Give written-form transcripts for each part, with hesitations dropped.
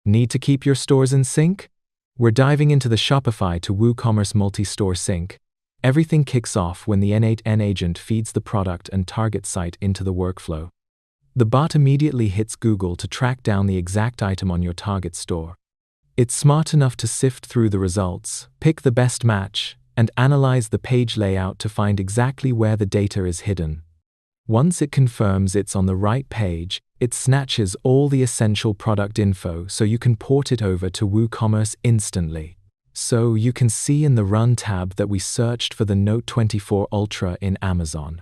Need to keep your stores in sync? We're diving into the Shopify to WooCommerce Multi-Store Sync. Everything kicks off when the n8n agent feeds the product and target site into the workflow. The bot immediately hits Google to track down the exact item on your target store. It's smart enough to sift through the results, pick the best match, and analyze the page layout to find exactly where the data is hidden. Once it confirms it's on the right page, it snatches all the essential product info so you can port it over to WooCommerce instantly. So you can see in the Run tab that we searched for the Note 24 Ultra in Amazon.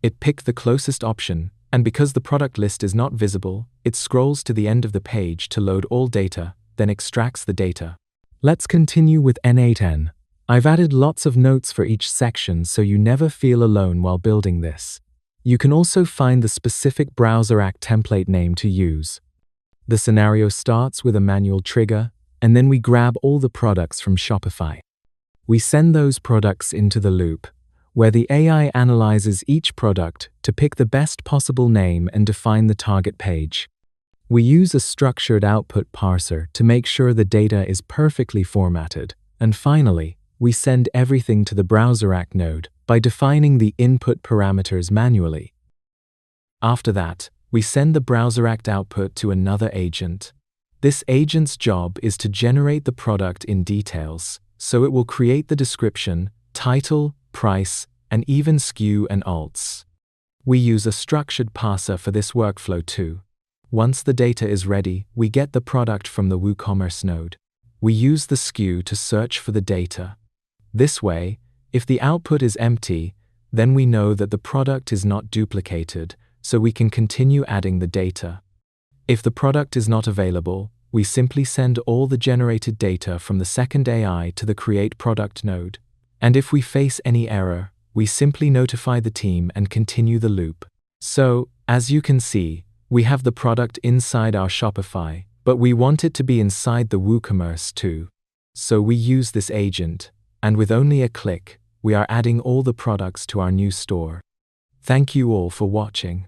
It picked the closest option, and because the product list is not visible, it scrolls to the end of the page to load all data, then extracts the data. Let's continue with n8n. I've added lots of notes for each section so you never feel alone while building this. You can also find the specific BrowserAct template name to use. The scenario starts with a manual trigger, and then we grab all the products from Shopify. We send those products into the loop, where the AI analyzes each product to pick the best possible name and define the target page. We use a structured output parser to make sure the data is perfectly formatted. And finally, we send everything to the BrowserAct node by defining the input parameters manually. After that, we send the BrowserAct output to another agent. This agent's job is to generate the product in details, so it will create the description, title, price, and even SKU and alts. We use a structured parser for this workflow too. Once the data is ready, we get the product from the WooCommerce node. We use the SKU to search for the data. This way, if the output is empty, then we know that the product is not duplicated, so we can continue adding the data. If the product is not available, we simply send all the generated data from the second AI to the Create Product node. And if we face any error, we simply notify the team and continue the loop. So, as you can see, we have the product inside our Shopify, but we want it to be inside the WooCommerce too. So we use this agent, and with only a click, we are adding all the products to our new store. Thank you all for watching.